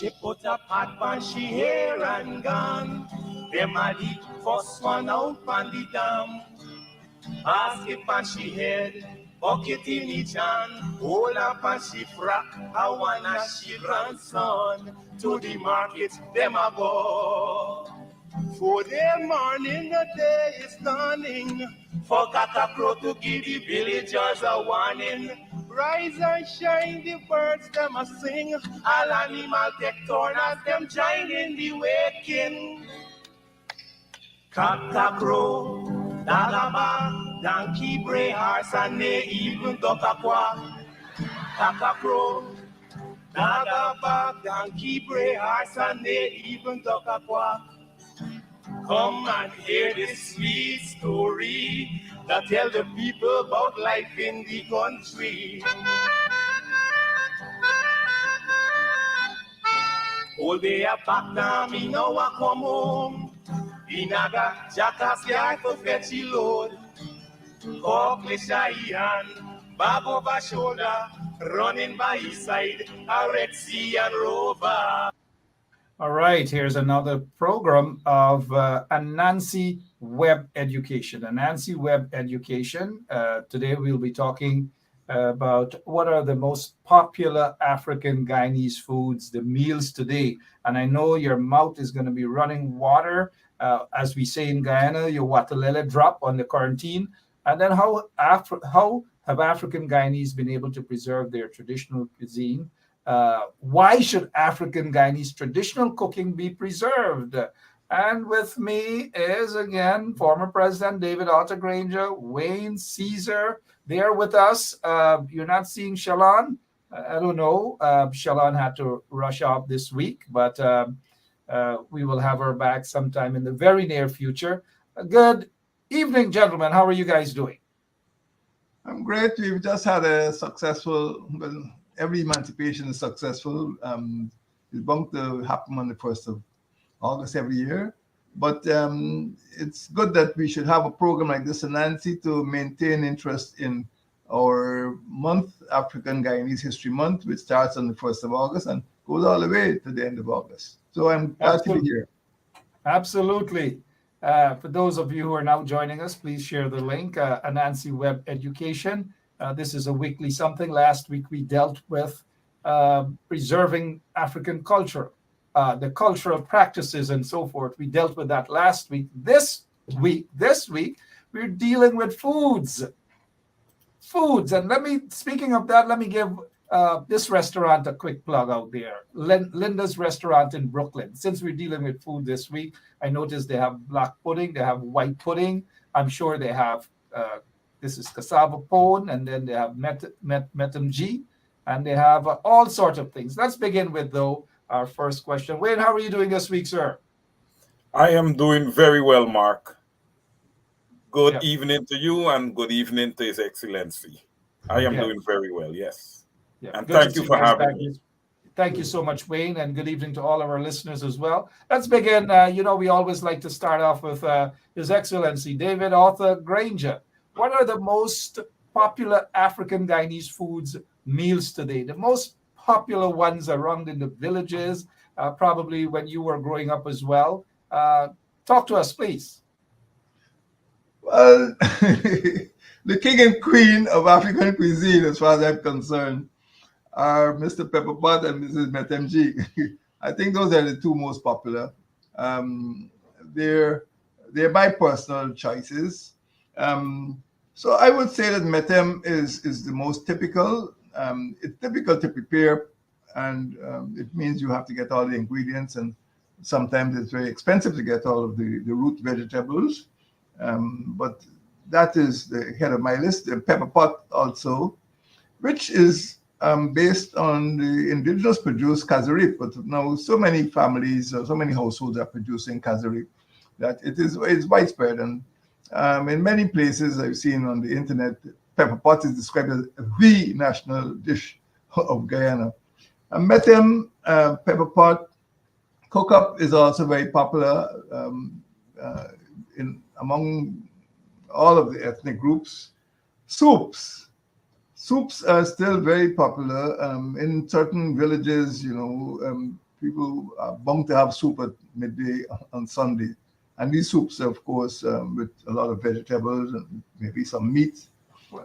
She put a pot on she hair and gone. Them a the first one out on the dam. Basket on she head, bucket in each hand. Hold up on she frack, I wanna she grandson. To the market, them a go. For the morning, the day is dawning. For cockcrow to give the villagers a warning. Rise and shine, the birds them a sing. All animal take turn as them join in the waking. Cockcrow, dagaba, donkey bray, horse and neigh, even duck a quack. Cockcrow, dagaba, donkey bray, horse and neigh, even duck a quack. Come and hear this sweet story that tell the people about life in the country. All day a back now, me now a come home. Inaga, jackass yard to fetch a load. Cockle shy hand, bag over shoulder, running by his side, a Red Sea and Rover. All right, here's another program of Anansi Web Education. Anansi Web Education. Today we'll be talking about what are the most popular African Guyanese foods, the meals today. And I know your mouth is going to be running water. As we say in Guyana, your watalele drop on the quarantine. And then how have African Guyanese been able to preserve their traditional cuisine? Why should African Guyanese traditional cooking be preserved? And with me is again former President David Arthur Granger, Wayne Caesar. They are with us. You're not seeing Shalon. I don't know. Shalon had to rush off this week, but we will have her back sometime in the very near future. Good evening, gentlemen. How are you guys doing? I'm great. We've just had a successful, well, every emancipation is successful. It's bound to happen on the 1st of August every year. But it's good that we should have a program like this in Nancy to maintain interest in our month, African Guyanese History Month, which starts on the 1st of August and goes all the way to the end of August. So I'm glad to be here. Absolutely. For those of you who are now joining us, please share the link, Anansi Web Education. This is a weekly something. Last week we dealt with preserving African culture, the cultural practices and so forth. We dealt with that last week. This week, we're dealing with foods. And speaking of that, let me give this restaurant a quick plug out there. Linda's Restaurant in Brooklyn. Since we're dealing with food this week, I noticed they have black pudding, they have white pudding. I'm sure they have, this is cassava pone, and then they have metamji, and they have all sorts of things. Let's begin with, though, our first question. Wayne, how are you doing this week, sir? I am doing very well, Mark. Good evening to you and good evening to His Excellency. I am doing very well, yes. And thank you for having me. Thank you so much, Wayne, and good evening to all of our listeners as well. Let's begin. We always like to start off with His Excellency, David Arthur Granger. What are the most popular African Guyanese foods meals today? The most popular ones around in the villages, probably when you were growing up as well. Talk to us, please. Well, the king and queen of African cuisine, as far as I'm concerned, are Mr. Pepperpot and Mrs. Metemji. I think those are the two most popular. They're my personal choices. So I would say that Metem is the most typical. It's difficult to prepare, and it means you have to get all the ingredients, and sometimes it's very expensive to get all of the root vegetables. But that is the head of my list. The pepper pot also, which is based on the indigenous produced kazarip. But now so many families, so many households are producing kazarip that it's widespread. And in many places I've seen on the internet, pepper pot is described as the national dish of Guyana. And metem, pepper pot, cook-up is also very popular among all of the ethnic groups. Soups are still very popular in certain villages. people are bound to have soup at midday on Sunday. And these soups, of course, with a lot of vegetables and maybe some meat.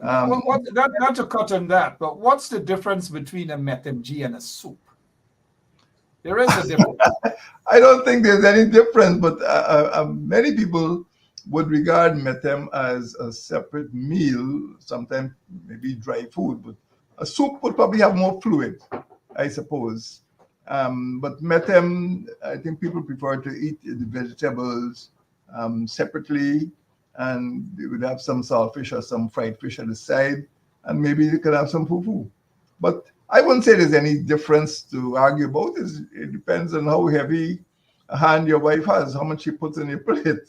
Not to cut on that, but what's the difference between a metemg and a soup? There is a difference. I don't think there's any difference, but many people would regard metem as a separate meal, sometimes maybe dry food, but a soup would probably have more fluid, I suppose. But metem, I think people prefer to eat the vegetables separately, and they would have some saltfish or some fried fish on the side, and maybe they could have some fufu. But I wouldn't say there's any difference to argue about. It depends on how heavy a hand your wife has, how much she puts in your plate.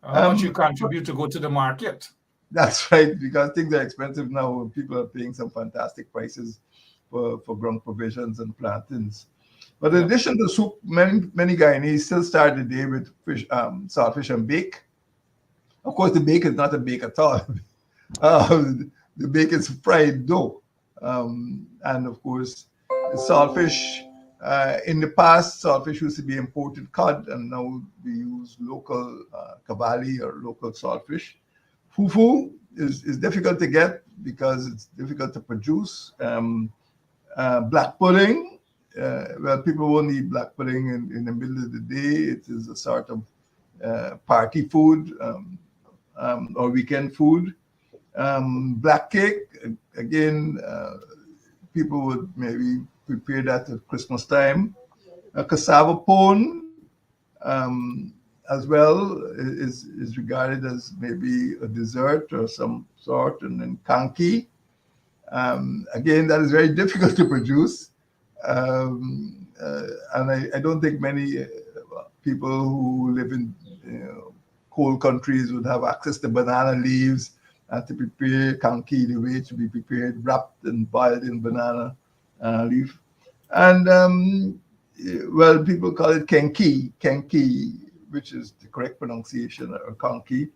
How much you contribute to go to the market. That's right, because things are expensive now. People are paying some fantastic prices for ground provisions and plantains. But in addition to soup, many Guyanese still start the day with fish, saltfish and bake. Of course, the bake is not a bake at all. The bake is fried dough. And of course, the saltfish, in the past, saltfish used to be imported cod, and now we use local cavalli or local saltfish. Fufu is difficult to get because it's difficult to produce. Black pudding, well, people won't eat black pudding in the middle of the day. It is a sort of party food or weekend food. Black cake, again, people would maybe prepare that at Christmas time. A cassava pone, as well, is regarded as maybe a dessert or some sort, and then kanki. Again, that is very difficult to produce. And I don't think many people who live in cold countries would have access to banana leaves to prepare kanki the way it should be prepared, wrapped and boiled in banana leaf. And well, people call it kenki, which is the correct pronunciation, or kanki.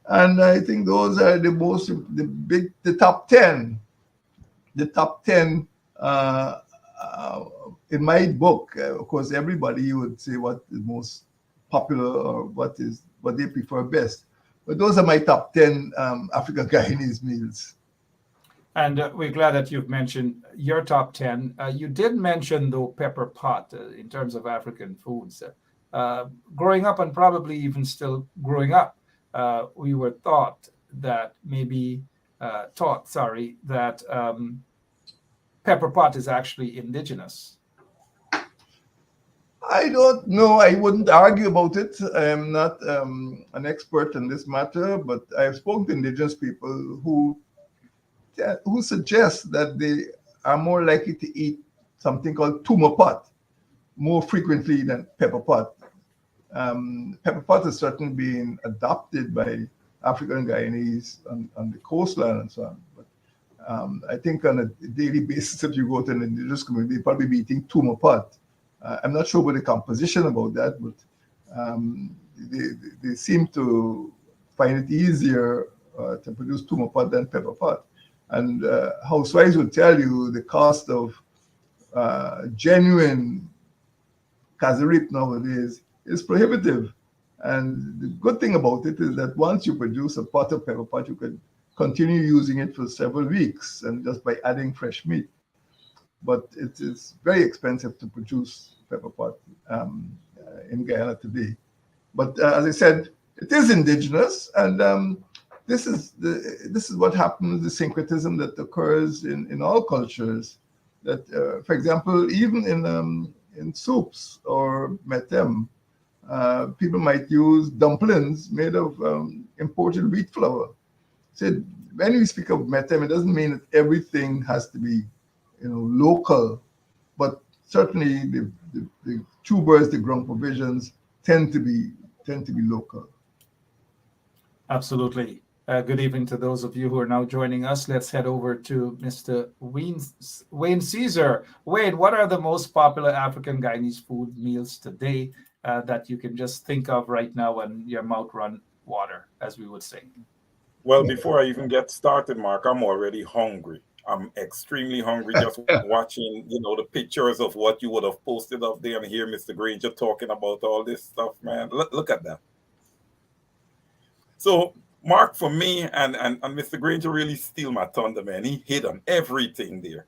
And I think those are the top 10. The top 10 in my book. Of course, everybody would say what is most popular or what they prefer best. But those are my top 10 African Guyanese meals. And we're glad that you've mentioned your top 10. You did mention, though, pepper pot in terms of African foods. Growing up, and probably even still growing up, we were taught that pepper pot is actually indigenous. I don't know. I wouldn't argue about it. I am not an expert in this matter, but I've spoken to indigenous people who suggest that they are more likely to eat something called tumo pot more frequently than pepper pot. Pepper pot has certainly been adopted by African Guyanese on the coastline and so on. But I think on a daily basis, if you go to an indigenous community, they'll probably be eating tumo pot. I'm not sure about the composition about that, but they seem to find it easier to produce tumo pot than pepper pot. And housewives would tell you the cost of genuine kazarip nowadays is prohibitive. And the good thing about it is that once you produce a pot of pepper pot, you can continue using it for several weeks, and just by adding fresh meat. But it is very expensive to produce pepper pot in Guyana today. But as I said, it is indigenous, and this is what happens, the syncretism that occurs in all cultures. That, for example, even in soups or metem, people might use dumplings made of imported wheat flour. So when we speak of metem, it doesn't mean that everything has to be, local, but certainly the tubers, the ground provisions tend to be local. Absolutely. Good evening to those of you who are now joining us. Let's head over to Mr. Wayne Caesar. Wayne, what are the most popular African Guyanese food meals today that you can just think of right now and your mouth run water, as we would say? Well, before I even get started, Mark, I'm already hungry. I'm extremely hungry just watching, the pictures of what you would have posted up there and hear Mr. Granger talking about all this stuff, man. Look at that. So, Mark, for me, and Mr. Granger really steal my thunder, man. He hit on everything there,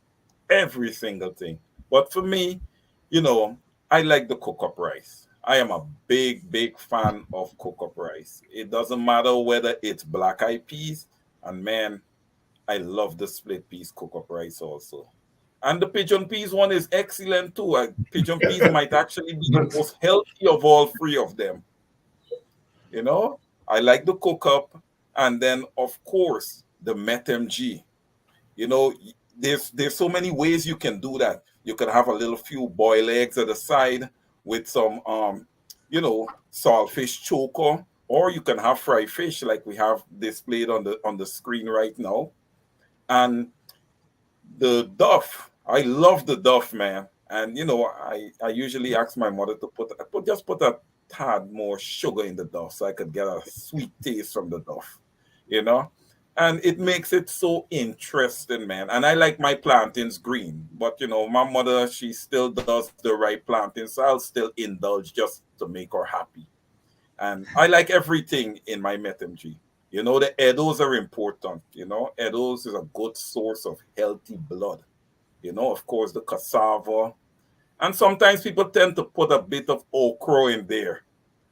every single thing. But for me, I like the cook-up rice. I am a big, big fan of cook-up rice. It doesn't matter whether it's black-eyed peas, and man, I love the split peas cook-up rice also. And the pigeon peas one is excellent too. Pigeon peas might actually be the most healthy of all three of them. I like the cook-up, and then of course the metmg. There's so many ways you can do that. You could have a little few boiled eggs at the side with some saltfish choker, or you can have fried fish like we have displayed on the screen right now. And the duff, I love the duff, man. And I usually ask my mother to put a tad more sugar in the duff so I could get a sweet taste from the duff, and it makes it so interesting, man. And I like my plantains green, but my mother, she still does the right plantains, so I'll still indulge just to make her happy. And I like everything in my metmg. The Edos are important. Edos is a good source of healthy blood. Of course, the cassava. And sometimes people tend to put a bit of okra in there.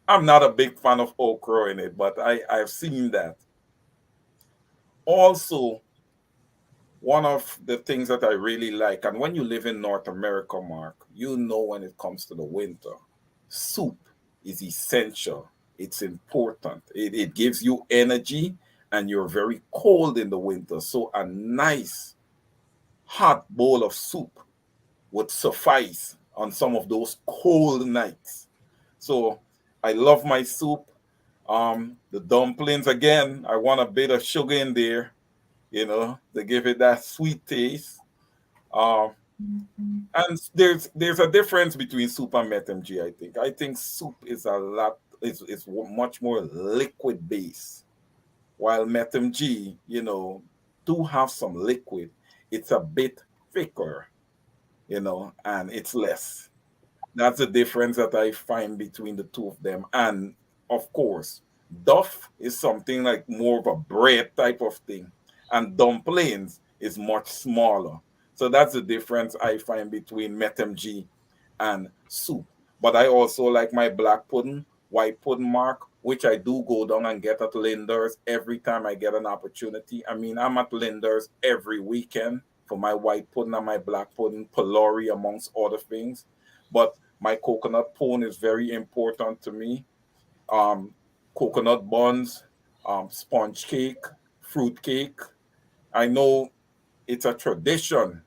I'm not a big fan of okra in it, but I've seen that. Also, one of the things that I really like, and when you live in North America, Mark, when it comes to the winter, soup is essential. It's important. It gives you energy, and you're very cold in the winter. So a nice hot bowl of soup would suffice on some of those cold nights. So I love my soup. The dumplings, again, I want a bit of sugar in there, to give it that sweet taste. And there's a difference between soup and metmg, I think. I think soup is it's much more liquid based, while metmg, do have some liquid. It's a bit thicker, and it's less. That's the difference that I find between the two of them. And of course, duff is something like more of a bread type of thing, and dumplings is much smaller. So that's the difference I find between metmg and soup. But I also like my black pudding, white pudding, Mark, which I do go down and get at Linder's every time I get an opportunity. I mean, I'm at Linder's every weekend for my white pudding and my black pudding, Polori, amongst other things. But my coconut pone is very important to me. Coconut buns, sponge cake, fruit cake. I know it's a tradition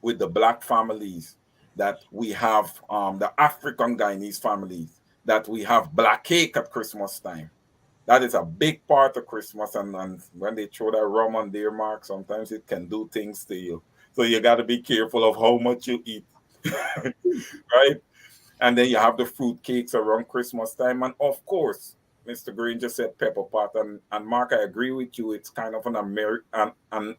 with the black families that we have, the African Guyanese families, that we have black cake at Christmas time. That is a big part of Christmas. And when they throw that rum on there, Mark, sometimes it can do things to you. So you got to be careful of how much you eat, right? And then you have the fruit cakes around Christmas time. And of course, Mr. Granger said pepper pot. And Mark, I agree with you. It's kind of an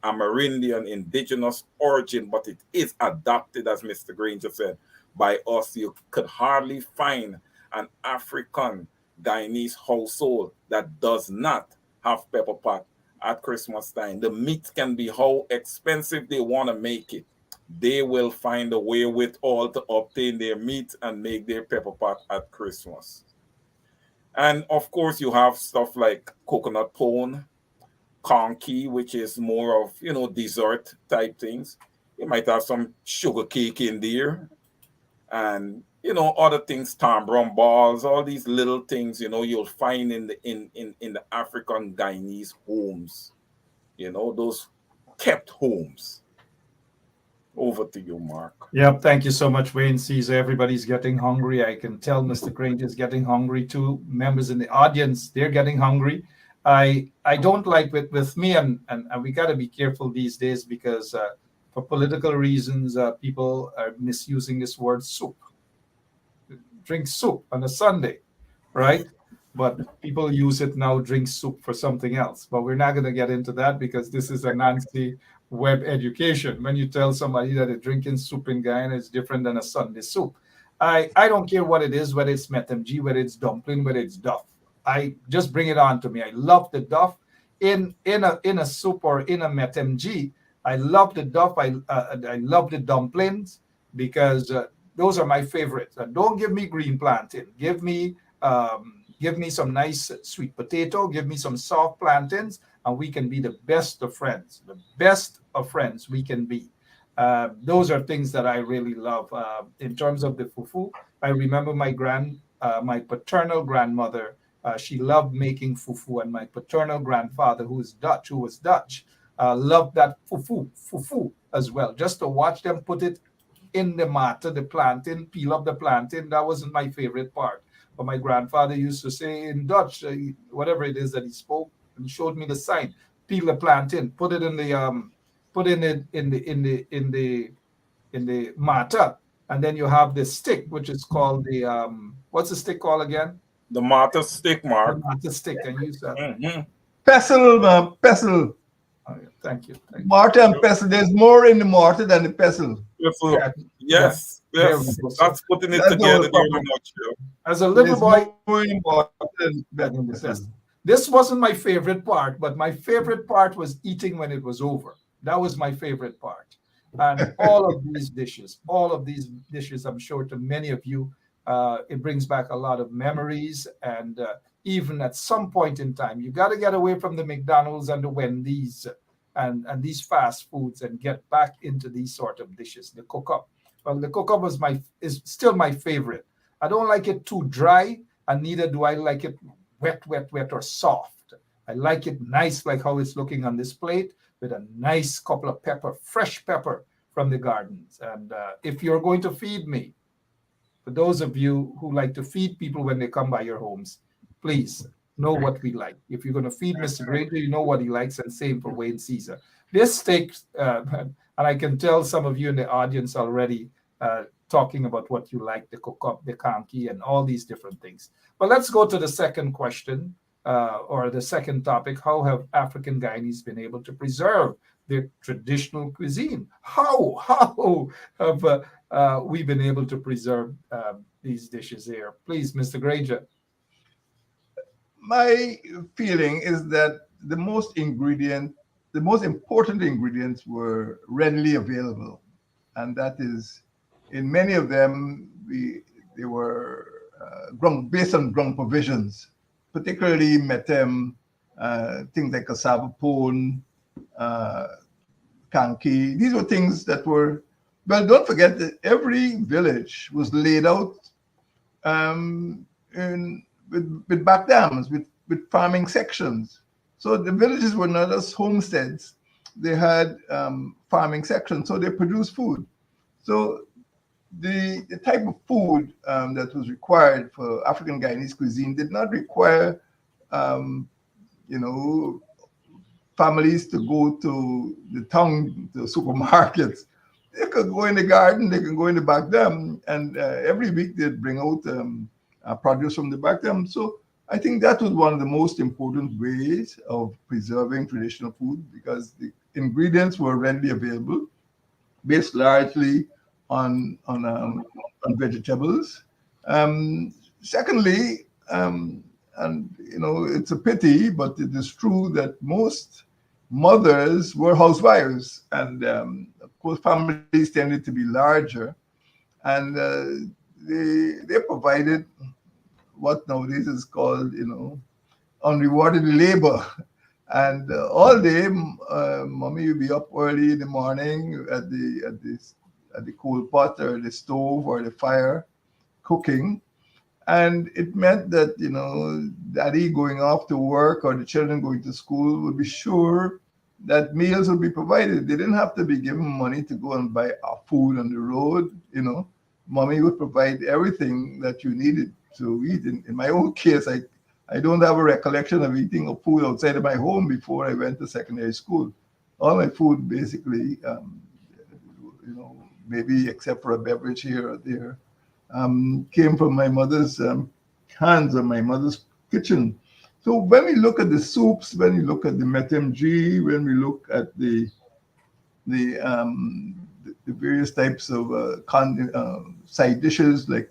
Amerindian indigenous origin, but it is adopted, as Mr. Granger said, by us. You could hardly find an African Guyanese household that does not have pepper pot at Christmas time. The meat can be how expensive they want to make it. They will find a way with all to obtain their meat and make their pepper pot at Christmas. And of course, you have stuff like coconut pone, conky, which is more of, dessert type things. You might have some sugar cake in there, and other things, tambron balls, all these little things, you'll find in the African Guyanese homes, those kept homes. Over to you, Mark. Yep, thank you so much, Wayne. Sees everybody's getting hungry. I can tell Mr. Granger is getting hungry too. Members in the audience, they're getting hungry. I don't like with me, and we got to be careful these days because for political reasons, people are misusing this word soup. Drink soup on a Sunday, right? But people use it now, drink soup for something else. But we're not going to get into that because this is Anansi Web Education. When you tell somebody that a drinking soup in Guyana is different than a Sunday soup, I don't care what it is, whether it's metemg, whether it's dumpling, whether it's duff. I just bring it on to me. I love the duff in a soup or in a metemg. I love the duff. I love the dumplings because those are my favorites. And don't give me green plantain. Give me some nice sweet potato. Give me some soft plantains, and we can be the best of friends. The best of friends we can be. Those are things that I really love. In terms of the fufu, I remember my paternal grandmother. She loved making fufu, and my paternal grandfather, who was Dutch, loved that fufu as well. Just to watch them put it in the matter, the plantain, peel up the plantain. That wasn't my favorite part. But my grandfather used to say in Dutch, whatever it is that he spoke, and he showed me the sign: peel the plantain, put it in the matter, and then you have the stick, which is called the what's the stick called again? The mortar stick, Mark. The mortar stick. I use that. Pestle, pestle. Oh, yeah. Thank you. Mortar and pestle. There's more in the mortar than the pestle. Yes. That's putting it together very much. As a little boy, this wasn't my favorite part, but my favorite part was eating when it was over. That was my favorite part. And all of these dishes, I'm sure to many of you, it brings back a lot of memories. And even at some point in time, you got to get away from the McDonald's and the Wendy's and these fast foods and get back into these sort of dishes. The cook-up. Well, the cook-up is still my favorite. I don't like it too dry, and neither do I like it wet or soft. I like it nice, like how it's looking on this plate, with a nice couple of fresh pepper from the gardens. And if you're going to feed me, for those of you who like to feed people when they come by your homes, please know what we like. If you're going to feed Mr. Granger, you know what he likes, and same for Wayne Caesar. This steak, and I can tell some of you in the audience already talking about what you like, the cook-up, the kanki, and all these different things. But let's go to the second question, or the second topic. How have African Guyanese been able to preserve their traditional cuisine? How have we been able to preserve these dishes here? Please, Mr. Granger. My feeling is that the most important ingredients were readily available, and that is, in many of them, they were based on ground provisions, particularly metem, things like cassava pone, kanki. These were things that were, well, don't forget that every village was laid out with back dams, with farming sections. So the villages were not just homesteads. They had farming sections, so they produced food. So the type of food that was required for African Guyanese cuisine did not require, families to go to the town, the supermarkets. They could go in the garden, they could go in the back dam, and every week they'd bring out produce from the back dam. So I think that was one of the most important ways of preserving traditional food, because the ingredients were readily available, based largely on vegetables. Secondly, and it's a pity, but it is true that most mothers were housewives, and of course families tended to be larger, and they provided what nowadays is called, unrewarded labor. And all day, mommy would be up early in the morning at the coal pot or the stove or the fire, cooking. And it meant that, daddy going off to work or the children going to school would be sure that meals would be provided. They didn't have to be given money to go and buy food on the road. Mommy would provide everything that you needed to eat. In my own case, I don't have a recollection of eating food outside of my home before I went to secondary school. All my food basically, maybe except for a beverage here or there, came from my mother's hands or my mother's kitchen. So when we look at the soups, when we look at the metemg, when we look at the the various types of side dishes like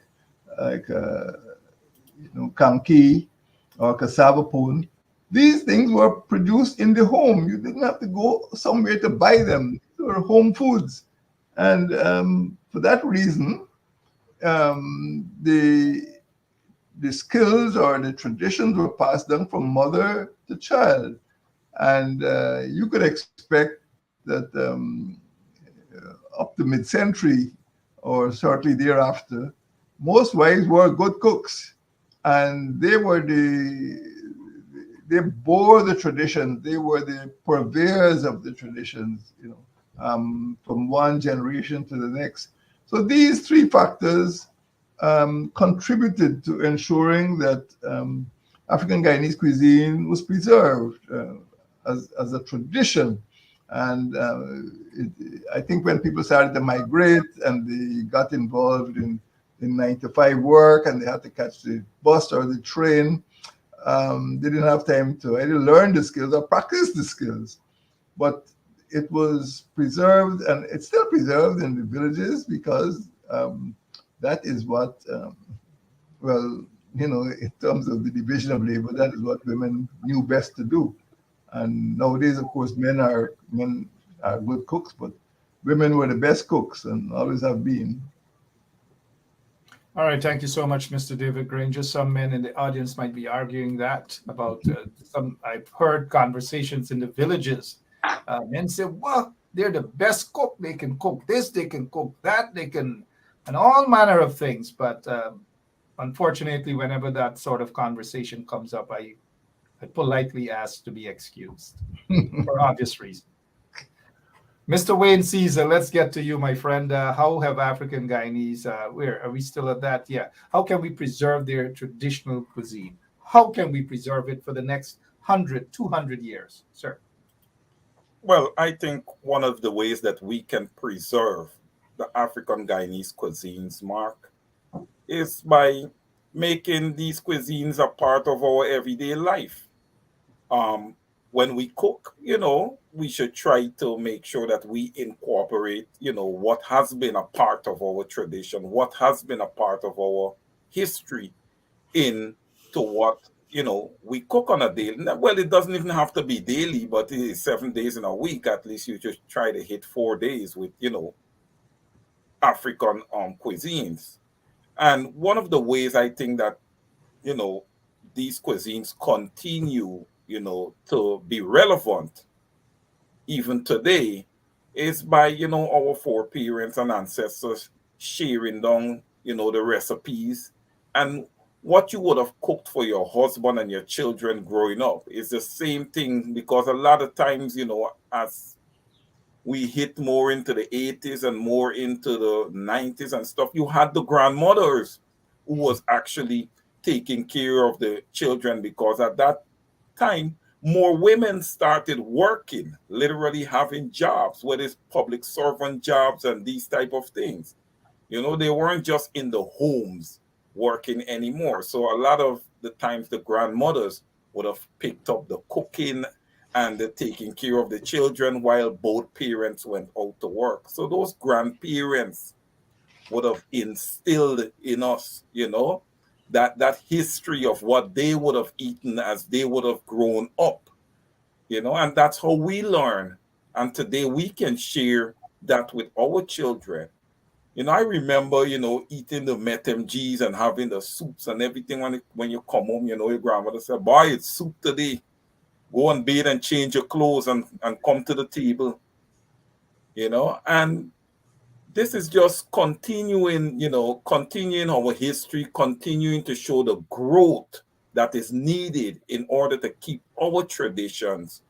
kanki or cassava pone. These things were produced in the home. You didn't have to go somewhere to buy them. They were home foods. And for that reason, the skills or the traditions were passed down from mother to child. And you could expect that up to mid-century or shortly thereafter, most wives were good cooks. And they bore the tradition. They were the purveyors of the traditions, from one generation to the next. So these three factors contributed to ensuring that African Guyanese cuisine was preserved as a tradition. And I think when people started to migrate and they got involved in 9-to-5 work and they had to catch the bus or the train, they didn't have time to either learn the skills or practice the skills. But it was preserved, and it's still preserved in the villages because that is what, in terms of the division of labor, that is what women knew best to do. And nowadays, of course, men are good cooks, but women were the best cooks and always have been. All right, thank you so much, Mr. David Granger. Some men in the audience might be arguing that about some. I've heard conversations in the villages. Men say, "Well, they're the best cook. They can cook this, they can cook that, they can, and all manner of things." But unfortunately, whenever that sort of conversation comes up, I politely ask to be excused for obvious reasons. Mr. Wayne Caesar, let's get to you, my friend. How have African Guyanese, where are we still at that? Yeah. How can we preserve their traditional cuisine? How can we preserve it for the next 100, 200 years, sir? Well, I think one of the ways that we can preserve the African Guyanese cuisines, Mark, is by making these cuisines a part of our everyday life. When we cook, we should try to make sure that we incorporate, what has been a part of our tradition, what has been a part of our history into what, we cook on a daily. Well, it doesn't even have to be daily, but it is 7 days in a week. At least you just try to hit 4 days with, African cuisines. And one of the ways I think that, these cuisines continue to be relevant even today is by, our foreparents and ancestors sharing down, the recipes. And what you would have cooked for your husband and your children growing up is the same thing, because a lot of times, as we hit more into the 80s and more into the 90s and stuff, you had the grandmothers who was actually taking care of the children, because at that time, more women started working, literally having jobs, whether it's public servant jobs and these type of things. They weren't just in the homes working anymore. So a lot of the times the grandmothers would have picked up the cooking and the taking care of the children while both parents went out to work. So those grandparents would have instilled in us, that history of what they would have eaten as they would have grown up, and that's how we learn. And today we can share that with our children. I remember, eating the MTMGs and having the soups and everything when you come home, your grandmother said, "Boy, it's soup today. Go and bathe and change your clothes and come to the table." And this is just continuing our history, continuing to show the growth that is needed in order to keep our traditions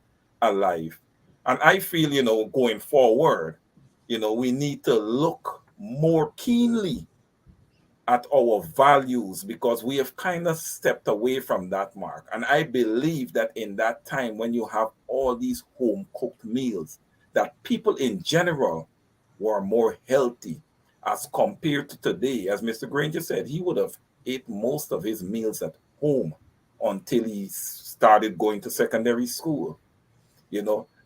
alive. And I feel, going forward, we need to look more keenly at our values, because we have kind of stepped away from that, Mark. And I believe that in that time, when you have all these home cooked meals, that people in general were more healthy as compared to today. As Mr. Granger said, he would have ate most of his meals at home until he started going to secondary school.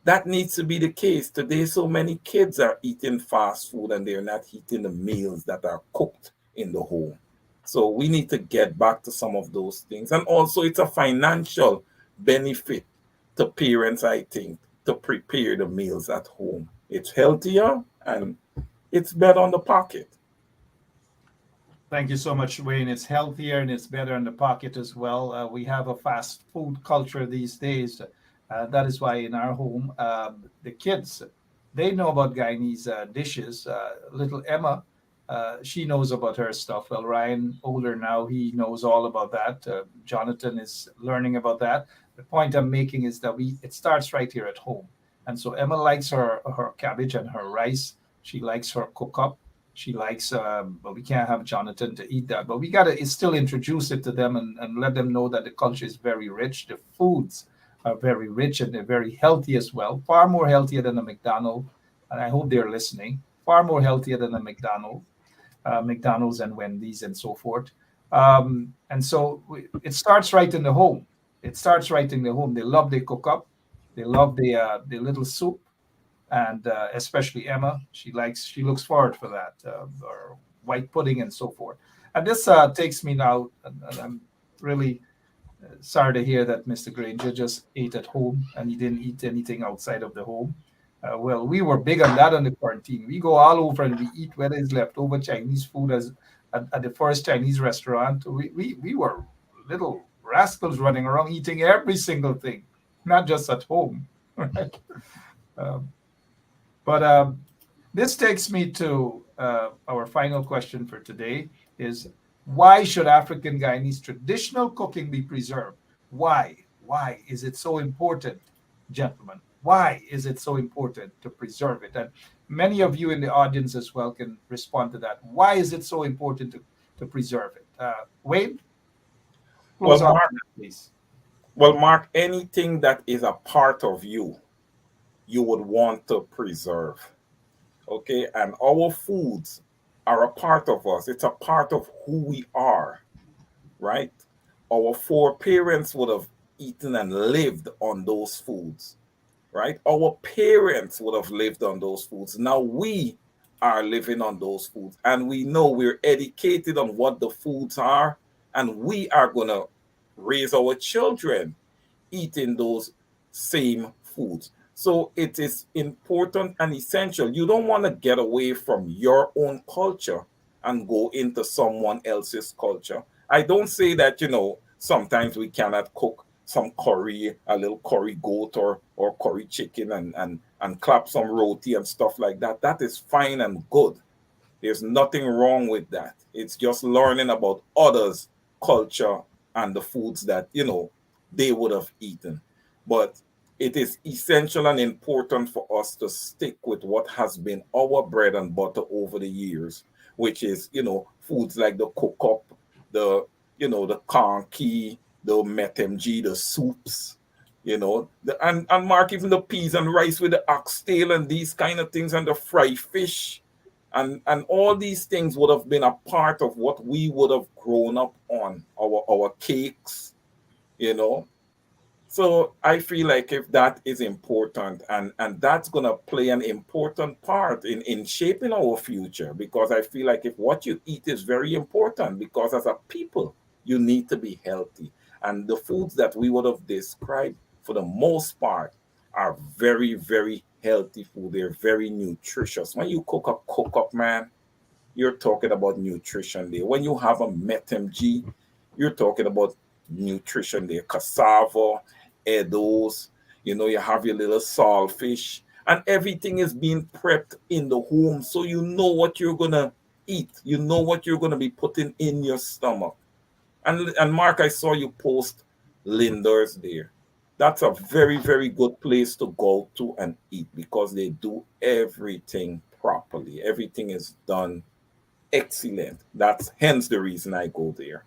That needs to be the case. Today, so many kids are eating fast food and they're not eating the meals that are cooked in the home. So we need to get back to some of those things. And also, it's a financial benefit to parents, I think, to prepare the meals at home. It's healthier and it's better on the pocket. Thank you so much, Wayne. It's healthier and it's better in the pocket as well. We have a fast food culture these days. That is why in our home, the kids, they know about Guyanese dishes. Little Emma, she knows about her stuff. Well, Ryan, older now, he knows all about that. Jonathan is learning about that. The point I'm making is that it starts right here at home. And so Emma likes her cabbage and her rice. She likes her cook up. She likes, but we can't have Jonathan to eat that. But we got to still introduce it to them and let them know that the culture is very rich. The foods are very rich and they're very healthy as well. Far more healthier than a McDonald's. And I hope they're listening. Far more healthier than a McDonald's and Wendy's and so forth. And so it starts right in the home. It starts right in the home. They love the cook up. They love the little soup. And especially Emma, she looks forward for that, or white pudding and so forth. And this takes me now, and I'm really sorry to hear that Mr. Granger just ate at home and he didn't eat anything outside of the home. Well, we were big on that on the quarantine. We go all over and we eat whether it's leftover Chinese food as at the first Chinese restaurant. We were little rascals running around eating every single thing, not just at home. Right? But this takes me to our final question for today is, why should African Guyanese traditional cooking be preserved? Why? Why is it so important, gentlemen? Why is it so important to preserve it? And many of you in the audience as well can respond to that. Why is it so important to preserve it? Wayne, close off, please. Well, Mark, anything that is a part of you, you would want to preserve. Okay, and our foods are a part of us. It's a part of who we are, right? Our foreparents would have eaten and lived on those foods, right? Our parents would have lived on those foods. Now we are living on those foods, and we know we're educated on what the foods are, and we are going to raise our children eating those same foods. So it is important and essential. You don't want to get away from your own culture and go into someone else's culture. I don't say that, sometimes we cannot cook some curry, a little curry goat or curry chicken and clap some roti and stuff like that. That is fine and good. There's nothing wrong with that. It's just learning about others' culture and the foods that, they would have eaten. But it is essential and important for us to stick with what has been our bread and butter over the years, which is, foods like the cook-up, the conky, the metemg, the soups, and Mark, even the peas and rice with the oxtail and these kind of things, and the fried fish, and all these things would have been a part of what we would have grown up on, our cakes, So I feel like if that is important and that's going to play an important part in shaping our future, because I feel like if what you eat is very important, because as a people, you need to be healthy. And the foods that we would have described for the most part are very, very healthy food. They're very nutritious. When you cook up, man, you're talking about nutrition there. When you have a metemg, you're talking about nutrition there. Cassava, Edos, you have your little saltfish, and everything is being prepped in the home, so you know what you're gonna eat. You know what you're gonna be putting in your stomach. And Mark, I saw you post Linder's there. That's a very, very good place to go to and eat because they do everything properly. Everything is done excellent. That's hence the reason I go there.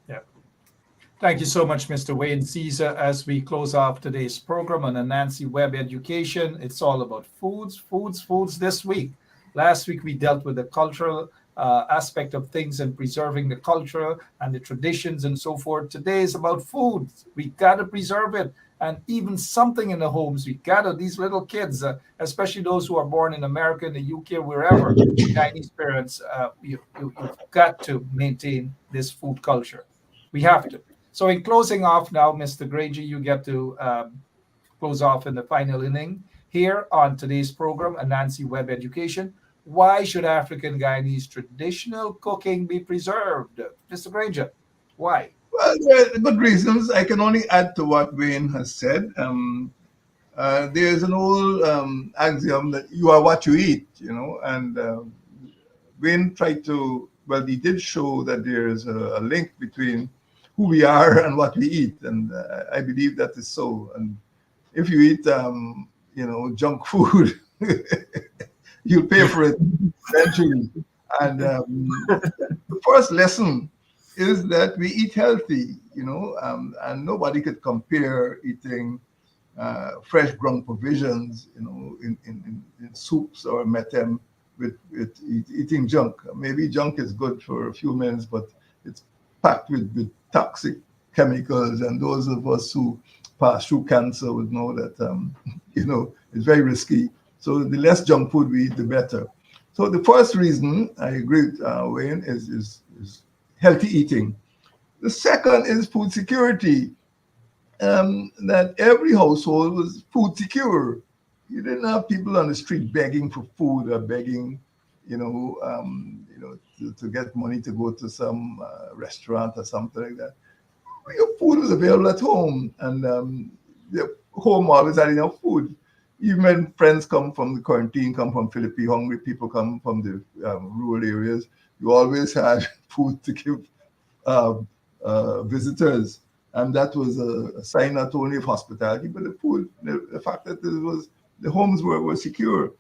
Yeah. Thank you so much, Mr. Wayne Caesar. As we close off today's program on Anansi Web Education, it's all about foods this week. Last week, we dealt with the cultural aspect of things and preserving the culture and the traditions and so forth. Today is about food. We got to preserve it. and even something in the homes. We gather these little kids, especially those who are born in America, in the UK, wherever, Chinese parents, you've got to maintain this food culture. We have to. So in closing off now, Mr. Granger, you get to close off in the final inning here on today's program, Anansi Web Education. Why should African Guyanese traditional cooking be preserved? Mr. Granger, why? Well, there are good reasons. I can only add to what Wayne has said. There's an old axiom that you are what you eat, and Wayne tried to, well, he did show that there is a link between who we are and what we eat, and I believe that is so. And if you eat, junk food, you'll pay for it eventually. And the first lesson is that we eat healthy, and nobody could compare eating fresh ground provisions, in soups or metem with eating junk. Maybe junk is good for a few minutes, but it's packed with toxic chemicals, and those of us who pass through cancer would know that, it's very risky. So the less junk food we eat, the better. So the first reason, I agree with Wayne, is healthy eating. The second is food security. That every household was food secure. You didn't have people on the street begging for food or begging, to get money to go to some restaurant or something like that. Your food was available at home, and the home always had enough food. Even when friends come from the quarantine, come from Philippines, hungry people come from the rural areas, you always had food to give visitors. And that was a sign not only of hospitality, but the food, the fact that the homes were secure.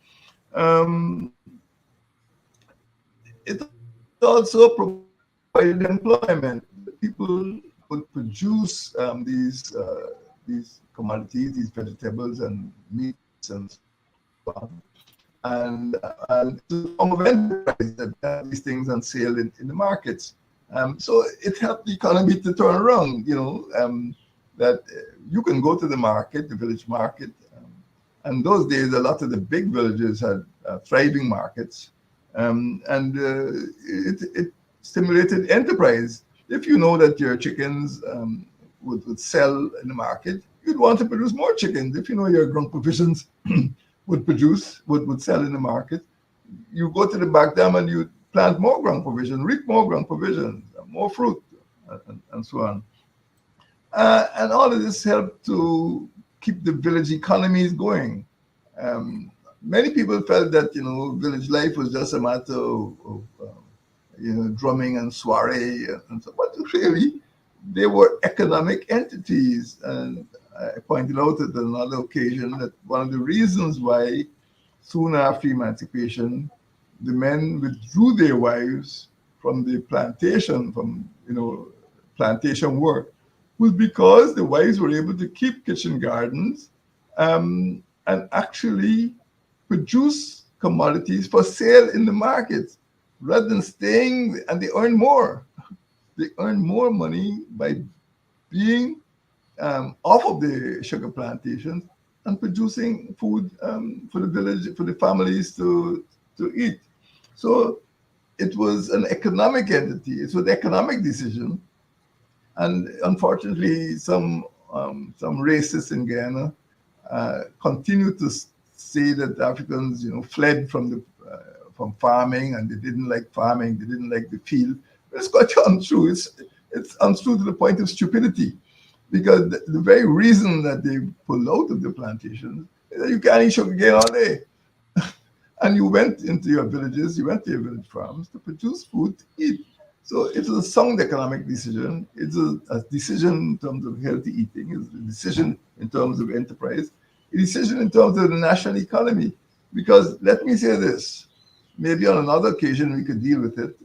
It also provided employment. People would produce these commodities, these vegetables and meats and so on. And it's a form of enterprise that have these things on sale in the markets. So it helped the economy to turn around, that you can go to the market, the village market. And those days, a lot of the big villages had thriving markets. It stimulated enterprise. If you know that your chickens would sell in the market, you'd want to produce more chickens. If you know your ground provisions would sell in the market, you go to the back dam and you plant more ground provision, reap more ground provision, more fruit, and so on. And all of this helped to keep the village economies going. Many people felt that, village life was just a matter of drumming and soiree and so, but really, they were economic entities. And I pointed out at another occasion that one of the reasons why soon after emancipation, the men withdrew their wives from the plantation, from plantation work, was because the wives were able to keep kitchen gardens and actually produce commodities for sale in the market rather than staying, and they earn more. They earn more money by being off of the sugar plantations and producing food for the village, for the families to eat. So it was an economic entity. It was an economic decision. And unfortunately, some racists in Guyana continue to say that Africans, fled from farming, and they didn't like farming, they didn't like the field. But it's quite untrue. It's untrue to the point of stupidity, because the very reason that they pulled out of the plantations is that you can't eat sugarcane all day. And you went into your villages, you went to your village farms to produce food to eat. So it was a sound economic decision. It's a decision in terms of healthy eating. It's a decision in terms of enterprise. A decision in terms of the national economy. Because let me say this, maybe on another occasion we could deal with it.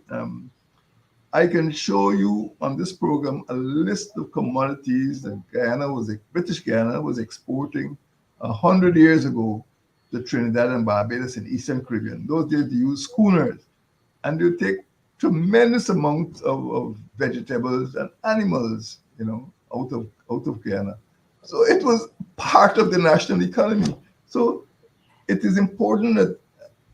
I can show you on this program a list of commodities that British Guyana was exporting 100 years ago to Trinidad and Barbados and Eastern Caribbean. Those days they used schooners, and they take tremendous amounts of vegetables and animals, out of Guyana. So it was part of the national economy. So it is important that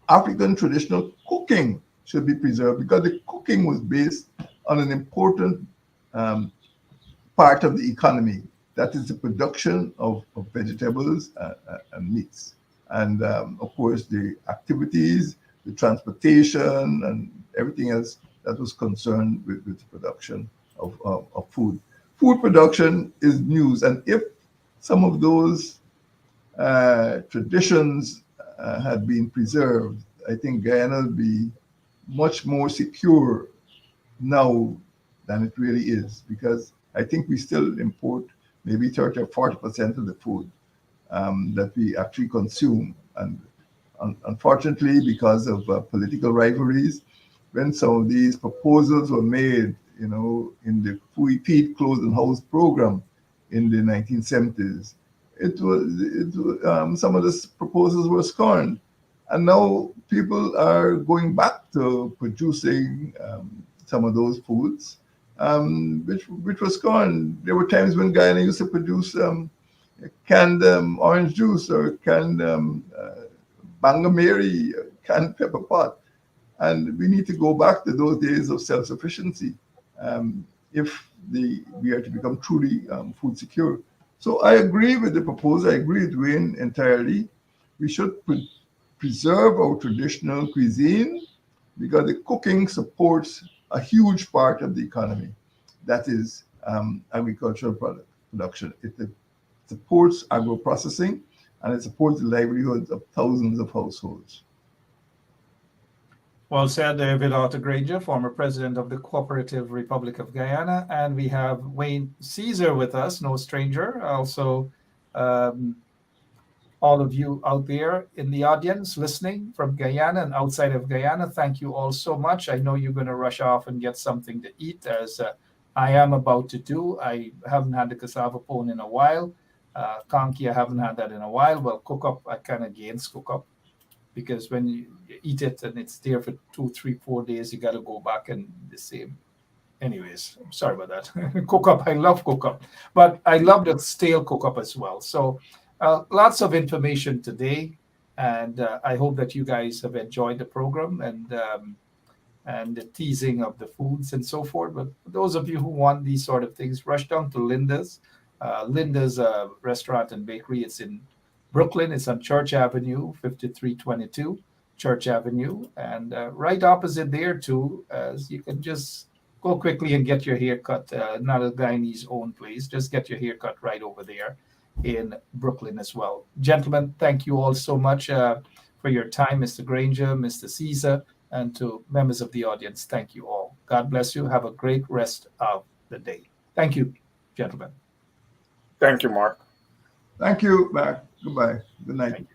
African traditional cooking should be preserved because the cooking was based on an important part of the economy. That is the production of vegetables and meats. And of course, the activities, the transportation, and everything else that was concerned with the production of food. Food production is news. And if some of those traditions had been preserved, I think Guyana would be much more secure now than it really is, because I think we still import maybe 30 or 40% of the food that we actually consume. And unfortunately, because of political rivalries, when some of these proposals were made, in the Feed, Clothes, and House program in the 1970s, some of the proposals were scorned. And now people are going back to producing some of those foods, which was scorned. There were times when Guyana used to produce canned orange juice or canned bangameri, canned pepper pot. And we need to go back to those days of self-sufficiency if we are to become truly food secure. So I agree with the proposal. I agree with Wayne entirely. We should preserve our traditional cuisine because the cooking supports a huge part of the economy. That is agricultural production. It supports agro-processing and it supports the livelihoods of thousands of households. Well said, David Granger, former president of the Cooperative Republic of Guyana. And we have Wayne Caesar with us, no stranger. Also, all of you out there in the audience listening from Guyana and outside of Guyana, thank you all so much. I know you're going to rush off and get something to eat, as I am about to do. I haven't had the cassava pone in a while. Conky, I haven't had that in a while. Well, cook up, I kind of against cook up, because when you eat it and it's there for 2, 3, 4 days, you got to go back and the same. Anyways, I'm sorry about that. Cook up, I love cook up, but I love the stale cook up as well. So lots of information today, and I hope that you guys have enjoyed the program and the teasing of the foods and so forth. But for those of you who want these sort of things, rush down to Linda's. Linda's restaurant and bakery. It's in Brooklyn. It's on Church Avenue, 5322 Church Avenue. And right opposite there, too, as you can just go quickly and get your hair cut. Not a Guyanese owned place. Just get your hair cut right over there in Brooklyn as well. Gentlemen, thank you all so much for your time, Mr. Granger, Mr. Caesar, and to members of the audience. Thank you all. God bless you. Have a great rest of the day. Thank you, gentlemen. Thank you, Mark. Thank you, Mark. Goodbye. Good night.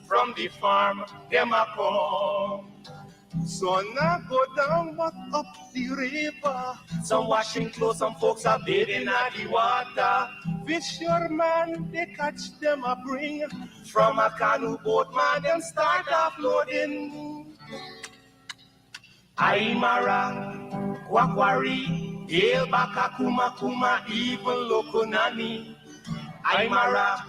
From the farm, them a come. So now go down, but up the river. Some washing clothes, some folks are bathing at the water. Fisherman, they catch them a bring. From a canoe boat, man, them start offloading. Aymara, Kwakwari, Hail Baka Kuma Kuma, even Lokonani. Aymara,